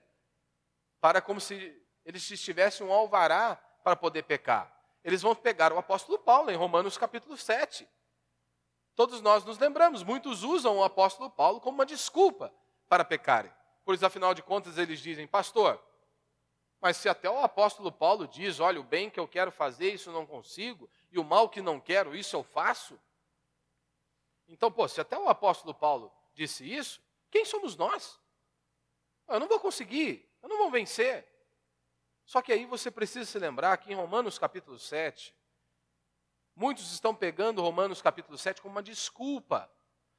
para como se eles tivessem um alvará para poder pecar. Eles vão pegar o apóstolo Paulo em Romanos capítulo 7. Todos nós nos lembramos, muitos usam o apóstolo Paulo como uma desculpa para pecarem. Pois afinal de contas eles dizem: pastor, mas se até o apóstolo Paulo diz, olha, o bem que eu quero fazer, isso eu não consigo, e o mal que não quero, isso eu faço. Então, se até o apóstolo Paulo disse isso, quem somos nós? Eu não vou conseguir, eu não vou vencer. Só que aí você precisa se lembrar que em Romanos capítulo 7, muitos estão pegando Romanos capítulo 7 como uma desculpa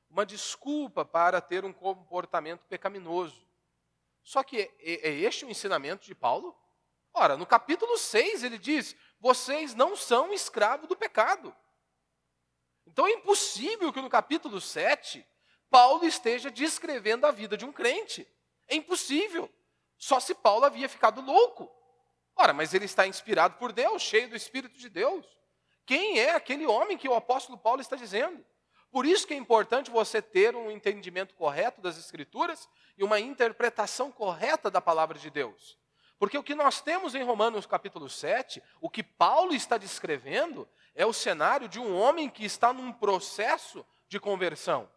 uma desculpa para ter um comportamento pecaminoso. Só que é este o ensinamento de Paulo? Ora, no capítulo 6 ele diz, vocês não são escravos do pecado. Então é impossível que no capítulo 7, Paulo esteja descrevendo a vida de um crente. É impossível. Só se Paulo havia ficado louco. Ora, mas ele está inspirado por Deus, cheio do Espírito de Deus. Quem é aquele homem que o apóstolo Paulo está dizendo? Por isso que é importante você ter um entendimento correto das Escrituras e uma interpretação correta da palavra de Deus. Porque o que nós temos em Romanos capítulo 7, o que Paulo está descrevendo, é o cenário de um homem que está num processo de conversão.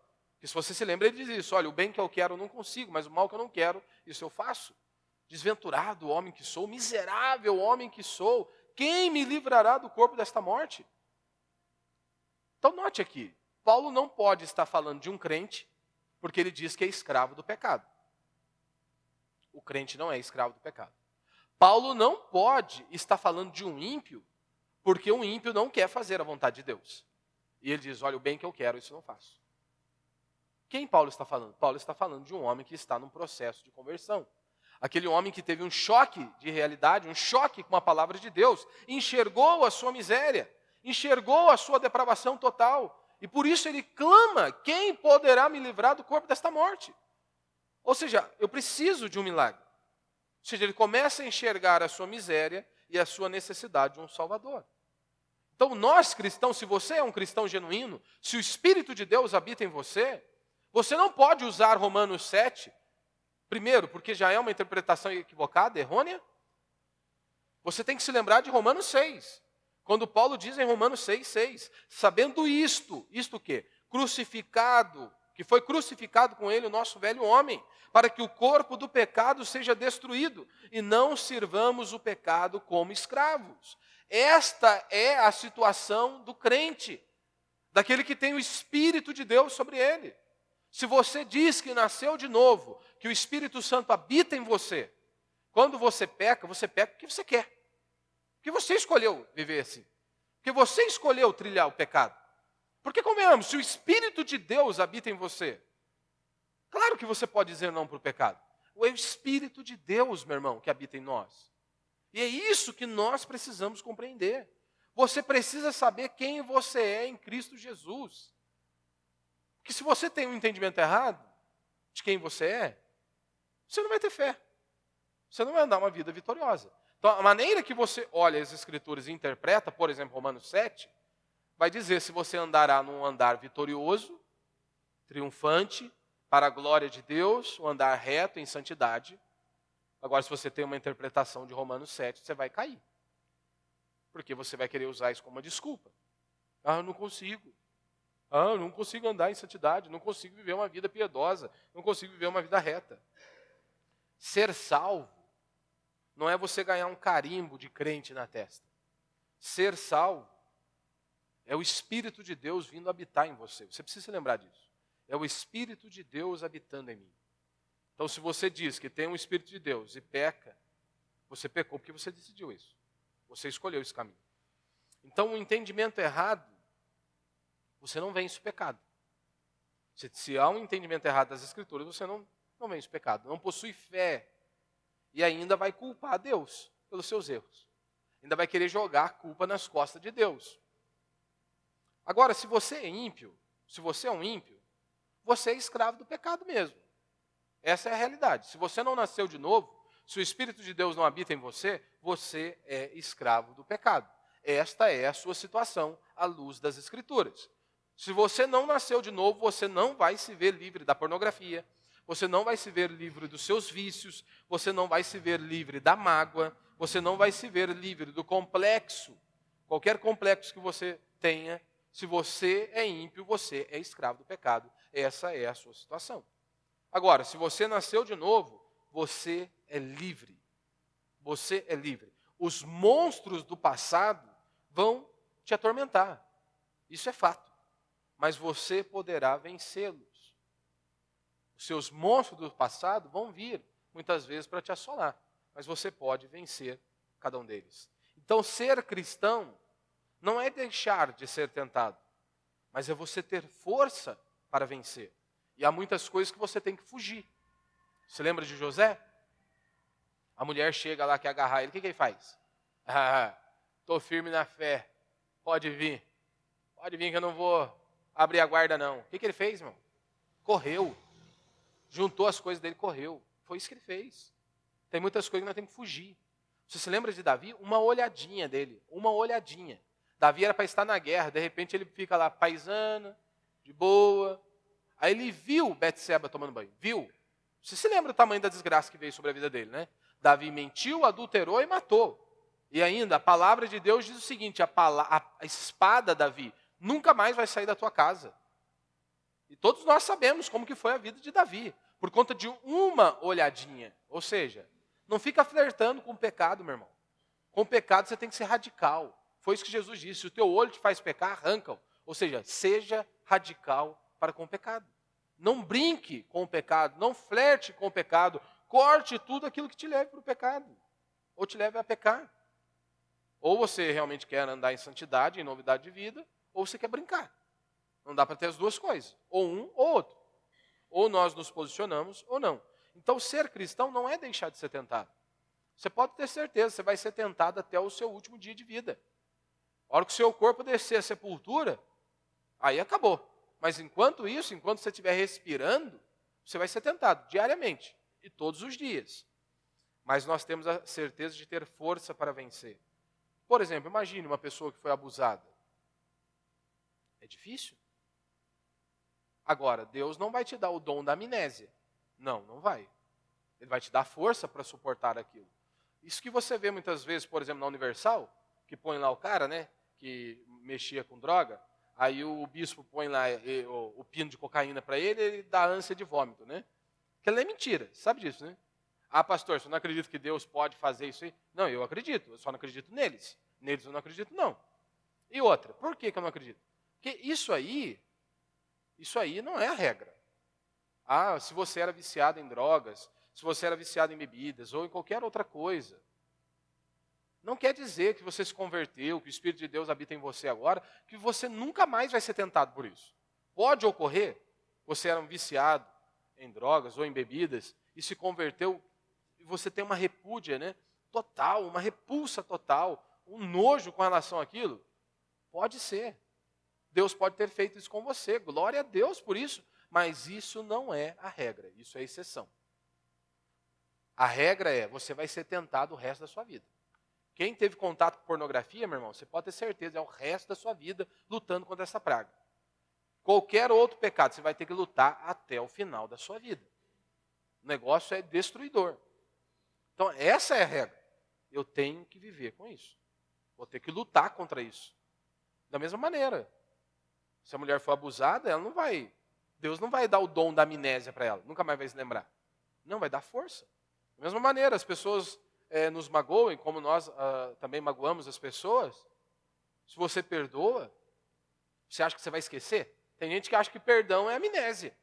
E se você se lembra, ele diz isso, olha, o bem que eu quero eu não consigo, mas o mal que eu não quero, isso eu faço. Desventurado homem que sou, miserável homem que sou, quem me livrará do corpo desta morte? Então note aqui, Paulo não pode estar falando de um crente, porque ele diz que é escravo do pecado. O crente não é escravo do pecado. Paulo não pode estar falando de um ímpio, porque um ímpio não quer fazer a vontade de Deus. E ele diz, olha, o bem que eu quero, isso eu não faço. Quem Paulo está falando? Paulo está falando de um homem que está num processo de conversão. Aquele homem que teve um choque de realidade, um choque com a palavra de Deus, enxergou a sua miséria, enxergou a sua depravação total, e por isso ele clama, quem poderá me livrar do corpo desta morte? Ou seja, eu preciso de um milagre. Ou seja, ele começa a enxergar a sua miséria e a sua necessidade de um Salvador. Então nós cristãos, se você é um cristão genuíno, se o Espírito de Deus habita em você, você não pode usar Romanos 7, primeiro, porque já é uma interpretação equivocada, errônea. Você tem que se lembrar de Romanos 6. Quando Paulo diz em Romanos 6, sabendo isto o quê? Crucificado, que foi crucificado com ele o nosso velho homem, para que o corpo do pecado seja destruído, e não sirvamos o pecado como escravos. Esta é a situação do crente, daquele que tem o Espírito de Deus sobre ele. Se você diz que nasceu de novo, que o Espírito Santo habita em você, quando você peca porque você quer. Porque você escolheu viver assim. Porque você escolheu trilhar o pecado. Porque, convenhamos, se o Espírito de Deus habita em você, claro que você pode dizer não para o pecado. É o Espírito de Deus, meu irmão, que habita em nós. E é isso que nós precisamos compreender. Você precisa saber quem você é em Cristo Jesus. Porque se você tem um entendimento errado de quem você é, você não vai ter fé. Você não vai andar uma vida vitoriosa. Então, a maneira que você olha as Escrituras e interpreta, por exemplo, Romanos 7, vai dizer se você andará num andar vitorioso, triunfante, para a glória de Deus, um andar reto em santidade. Agora, se você tem uma interpretação de Romanos 7, você vai cair. Porque você vai querer usar isso como uma desculpa. Eu não consigo. Eu não consigo andar em santidade, não consigo viver uma vida piedosa, não consigo viver uma vida reta. Ser salvo não é você ganhar um carimbo de crente na testa. Ser salvo é o Espírito de Deus vindo habitar em você. Você precisa se lembrar disso. É o Espírito de Deus habitando em mim. Então, se você diz que tem um Espírito de Deus e peca, você pecou porque você decidiu isso. Você escolheu esse caminho. Então, o entendimento errado, você não vence o pecado. Se há um entendimento errado das Escrituras, você não vence o pecado. Não possui fé. E ainda vai culpar Deus pelos seus erros. Ainda vai querer jogar a culpa nas costas de Deus. Agora, se você é ímpio, se você é um ímpio, você é escravo do pecado mesmo. Essa é a realidade. Se você não nasceu de novo, se o Espírito de Deus não habita em você, você é escravo do pecado. Esta é a sua situação à luz das Escrituras. Se você não nasceu de novo, você não vai se ver livre da pornografia, você não vai se ver livre dos seus vícios, você não vai se ver livre da mágoa, você não vai se ver livre do complexo. Qualquer complexo que você tenha, se você é ímpio, você é escravo do pecado. Essa é a sua situação. Agora, se você nasceu de novo, você é livre. Você é livre. Os monstros do passado vão te atormentar. Isso é fato. Mas você poderá vencê-los. Os seus monstros do passado vão vir, muitas vezes, para te assolar. Mas você pode vencer cada um deles. Então, ser cristão não é deixar de ser tentado, mas é você ter força para vencer. E há muitas coisas que você tem que fugir. Você lembra de José? A mulher chega lá, quer agarrar ele, o que ele faz? Estou firme na fé, pode vir que eu não vou abrir a guarda não. O que ele fez, irmão? Correu, juntou as coisas dele, correu. Foi isso que ele fez. Tem muitas coisas que nós temos que fugir. Você se lembra de Davi? Uma olhadinha dele, uma olhadinha. Davi era para estar na guerra, de repente ele fica lá paisana, de boa. Aí ele viu Betseba tomando banho, viu? Você se lembra do tamanho da desgraça que veio sobre a vida dele, né? Davi mentiu, adulterou e matou. E ainda, a palavra de Deus diz o seguinte, a espada, Davi, nunca mais vai sair da tua casa. E todos nós sabemos como que foi a vida de Davi, por conta de uma olhadinha. Ou seja, não fica flertando com o pecado, meu irmão. Com o pecado você tem que ser radical. Foi isso que Jesus disse, se o teu olho te faz pecar, arranca-o. Ou seja, seja radical para com o pecado. Não brinque com o pecado, não flerte com o pecado, corte tudo aquilo que te leve para o pecado, ou te leve a pecar. Ou você realmente quer andar em santidade, em novidade de vida, ou você quer brincar. Não dá para ter as duas coisas, ou um ou outro. Ou nós nos posicionamos ou não. Então ser cristão não é deixar de ser tentado. Você pode ter certeza, você vai ser tentado até o seu último dia de vida. A hora que o seu corpo descer a sepultura, aí acabou. Mas enquanto isso, enquanto você estiver respirando, você vai ser tentado diariamente e todos os dias. Mas nós temos a certeza de ter força para vencer. Por exemplo, imagine uma pessoa que foi abusada. É difícil. Agora, Deus não vai te dar o dom da amnésia. Não vai. Ele vai te dar força para suportar aquilo. Isso que você vê muitas vezes, por exemplo, na Universal, que põe lá o cara, né, que mexia com droga, aí o bispo põe lá o pino de cocaína para ele dá ânsia de vômito, né? Aquilo é mentira, sabe disso, né? Ah, pastor, você não acredita que Deus pode fazer isso aí? Não, eu acredito, eu só não acredito neles. Neles eu não acredito, não. E outra, por que eu não acredito? Porque isso aí não é a regra. Ah, se você era viciado em drogas, se você era viciado em bebidas ou em qualquer outra coisa, não quer dizer que você se converteu, que o Espírito de Deus habita em você agora, que você nunca mais vai ser tentado por isso. Pode ocorrer, você era um viciado em drogas ou em bebidas e se converteu, e você tem uma repúdia, né, total, uma repulsa total, um nojo com relação àquilo. Pode ser. Deus pode ter feito isso com você, glória a Deus por isso, mas isso não é a regra, isso é exceção. A regra é, você vai ser tentado o resto da sua vida. Quem teve contato com pornografia, meu irmão, você pode ter certeza, é o resto da sua vida lutando contra essa praga. Qualquer outro pecado, você vai ter que lutar até o final da sua vida. O negócio é destruidor. Então, essa é a regra. Eu tenho que viver com isso. Vou ter que lutar contra isso. Da mesma maneira, se a mulher for abusada, Deus não vai dar o dom da amnésia para ela, nunca mais vai se lembrar. Não, vai dar força. Da mesma maneira, as pessoas nos magoam, como nós também magoamos as pessoas. Se você perdoa, você acha que você vai esquecer? Tem gente que acha que perdão é amnésia.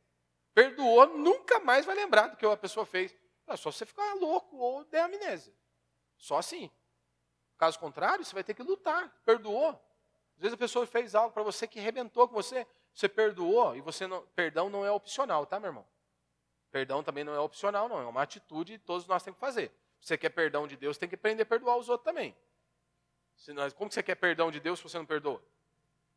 Perdoou, nunca mais vai lembrar do que a pessoa fez. É só você ficar louco ou der amnésia. Só assim. Caso contrário, você vai ter que lutar. Perdoou. Às vezes a pessoa fez algo para você que arrebentou com você. Você perdoou e perdão não é opcional, tá, meu irmão? Perdão também não é opcional, não. É uma atitude que todos nós temos que fazer. Você quer perdão de Deus, tem que aprender a perdoar os outros também. Como que você quer perdão de Deus se você não perdoa?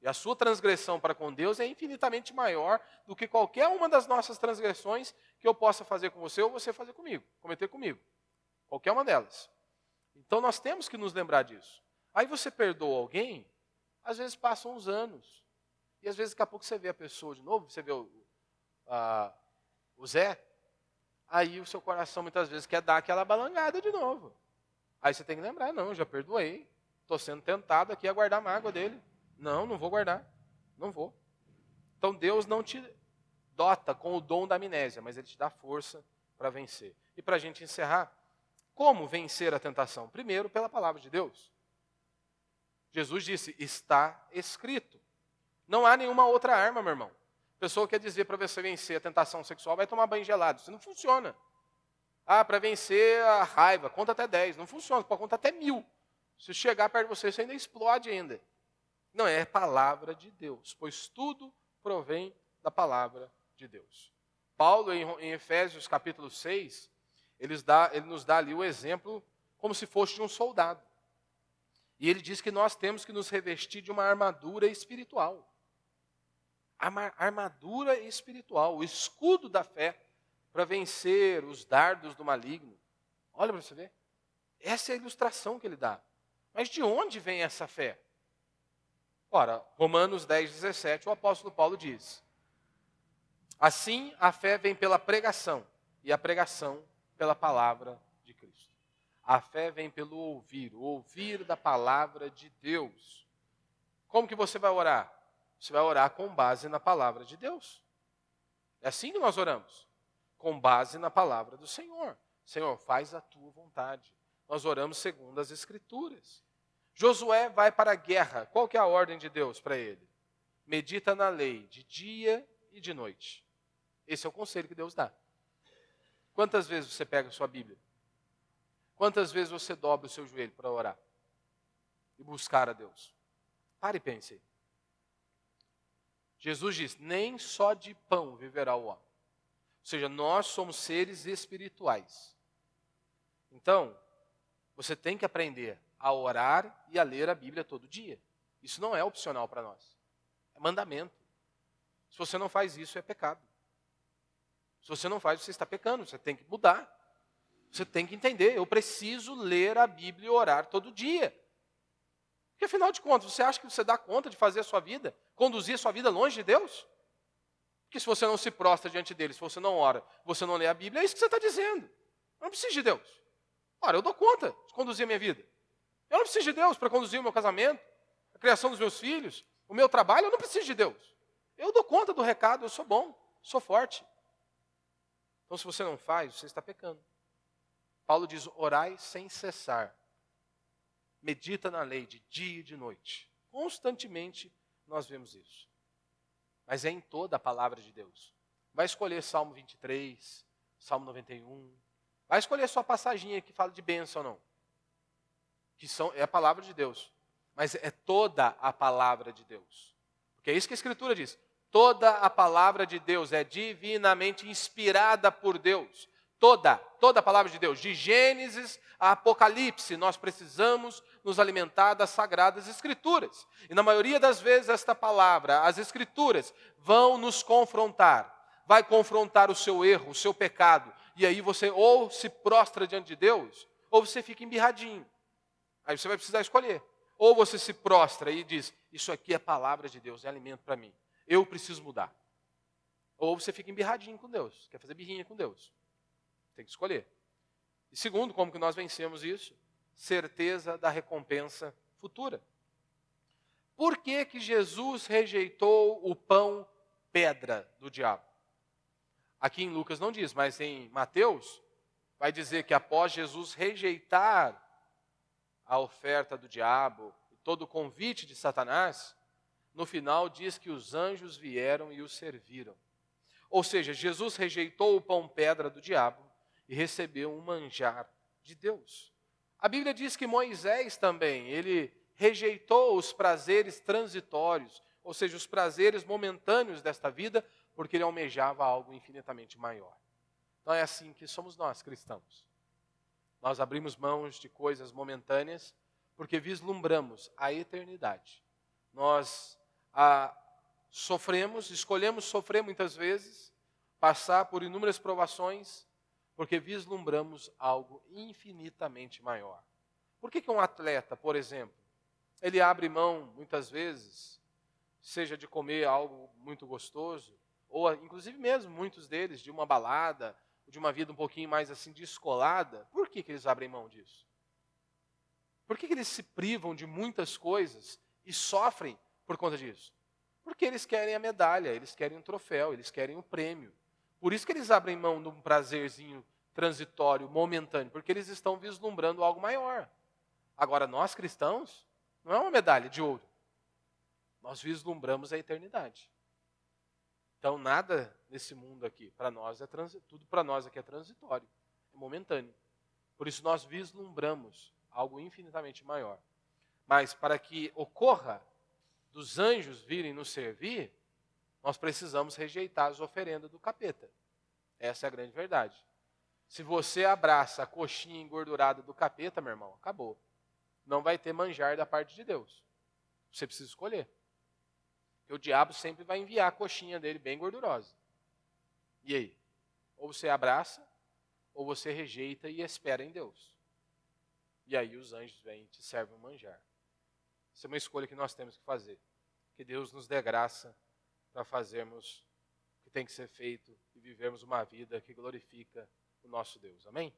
E a sua transgressão para com Deus é infinitamente maior do que qualquer uma das nossas transgressões que eu possa fazer com você ou você fazer comigo, cometer comigo. Qualquer uma delas. Então nós temos que nos lembrar disso. Aí você perdoa alguém, às vezes passam uns anos. E às vezes daqui a pouco você vê a pessoa de novo, você vê o Zé, aí o seu coração muitas vezes quer dar aquela balangada de novo. Aí você tem que lembrar, não, eu já perdoei, estou sendo tentado aqui a guardar mágoa dele. Não vou guardar, não vou. Então Deus não te dota com o dom da amnésia, mas Ele te dá força para vencer. E para a gente encerrar, como vencer a tentação? Primeiro, pela palavra de Deus. Jesus disse, está escrito. Não há nenhuma outra arma, meu irmão. A pessoa quer dizer para você vencer a tentação sexual, vai tomar banho gelado. Isso não funciona. Ah, para vencer a raiva, conta até 10. Não funciona, pode contar até 1000. Se chegar perto de você, você ainda explode ainda. Não, é palavra de Deus, pois tudo provém da palavra de Deus. Paulo, em Efésios capítulo 6, ele nos dá ali o exemplo como se fosse de um soldado. E ele diz que nós temos que nos revestir de uma armadura espiritual. Armadura espiritual, o escudo da fé para vencer os dardos do maligno. Olha para você ver. Essa é a ilustração que ele dá. Mas de onde vem essa fé? Ora, Romanos 10:17, o apóstolo Paulo diz: assim, a fé vem pela pregação, e a pregação pela palavra de Cristo. A fé vem pelo ouvir, o ouvir da palavra de Deus. Como que você vai orar? Você vai orar com base na palavra de Deus. É assim que nós oramos, com base na palavra do Senhor. Senhor, faz a tua vontade. Nós oramos segundo as Escrituras. Josué vai para a guerra. Qual que é a ordem de Deus para ele? Medita na lei de dia e de noite. Esse é o conselho que Deus dá. Quantas vezes você pega a sua Bíblia? Quantas vezes você dobra o seu joelho para orar? E buscar a Deus? Pare e pense aí. Jesus diz, nem só de pão viverá o homem. Ou seja, nós somos seres espirituais. Então, você tem que aprender a orar e a ler a Bíblia todo dia. Isso não é opcional para nós. É mandamento. Se você não faz isso, é pecado. Se você não faz, você está pecando. Você tem que mudar. Você tem que entender. Eu preciso ler a Bíblia e orar todo dia. Porque afinal de contas, você acha que você dá conta de fazer a sua vida? Conduzir a sua vida longe de Deus? Porque se você não se prostra diante dele, se você não ora, você não lê a Bíblia, é isso que você está dizendo. Eu não preciso de Deus. Ora, eu dou conta de conduzir a minha vida. Eu não preciso de Deus para conduzir o meu casamento, a criação dos meus filhos, o meu trabalho, eu não preciso de Deus. Eu dou conta do recado, eu sou bom, sou forte. Então, se você não faz, você está pecando. Paulo diz, orai sem cessar. Medita na lei de dia e de noite. Constantemente nós vemos isso. Mas é em toda a palavra de Deus. Vai escolher Salmo 23, Salmo 91. Vai escolher sua passaginha que fala de bênção ou não. É a palavra de Deus. Mas é toda a palavra de Deus. Porque é isso que a Escritura diz. Toda a palavra de Deus é divinamente inspirada por Deus. Toda a palavra de Deus. De Gênesis a Apocalipse, nós precisamos nos alimentar das Sagradas Escrituras. E na maioria das vezes esta palavra, as Escrituras, vão nos confrontar. Vai confrontar o seu erro, o seu pecado. E aí você ou se prostra diante de Deus, ou você fica embirradinho. Aí você vai precisar escolher. Ou você se prostra e diz, isso aqui é palavra de Deus, é alimento para mim. Eu preciso mudar. Ou você fica embirradinho com Deus, quer fazer birrinha com Deus. Tem que escolher. E segundo, como que nós vencemos isso? Certeza da recompensa futura. Por que que Jesus rejeitou o pão pedra do diabo? Aqui em Lucas não diz, mas em Mateus vai dizer que após Jesus rejeitar a oferta do diabo, todo o convite de Satanás, no final diz que os anjos vieram e o serviram. Ou seja, Jesus rejeitou o pão pedra do diabo e recebeu um manjar de Deus. A Bíblia diz que Moisés também, ele rejeitou os prazeres transitórios, ou seja, os prazeres momentâneos desta vida, porque ele almejava algo infinitamente maior. Então é assim que somos nós, cristãos. Nós abrimos mãos de coisas momentâneas, porque vislumbramos a eternidade. Nós escolhemos sofrer muitas vezes, passar por inúmeras provações, porque vislumbramos algo infinitamente maior. Por que um atleta, por exemplo, ele abre mão, muitas vezes, seja de comer algo muito gostoso, ou inclusive mesmo muitos deles de uma balada, de uma vida um pouquinho mais assim descolada? Por que eles abrem mão disso? Por que eles se privam de muitas coisas e sofrem por conta disso? Porque eles querem a medalha, eles querem um troféu, eles querem um prêmio. Por isso que eles abrem mão de um prazerzinho transitório, momentâneo, porque eles estão vislumbrando algo maior. Agora, nós cristãos, não é uma medalha de ouro. Nós vislumbramos a eternidade. Então, nada nesse mundo aqui, para nós tudo para nós aqui é transitório, é momentâneo. Por isso nós vislumbramos algo infinitamente maior. Mas para que ocorra dos anjos virem nos servir, nós precisamos rejeitar as oferendas do capeta. Essa é a grande verdade. Se você abraça a coxinha engordurada do capeta, meu irmão, acabou. Não vai ter manjar da parte de Deus. Você precisa escolher. Porque o diabo sempre vai enviar a coxinha dele bem gordurosa. E aí? Ou você abraça, ou você rejeita e espera em Deus. E aí os anjos vêm e te servem um manjar. Essa é uma escolha que nós temos que fazer. Que Deus nos dê graça para fazermos o que tem que ser feito e vivermos uma vida que glorifica o nosso Deus. Amém?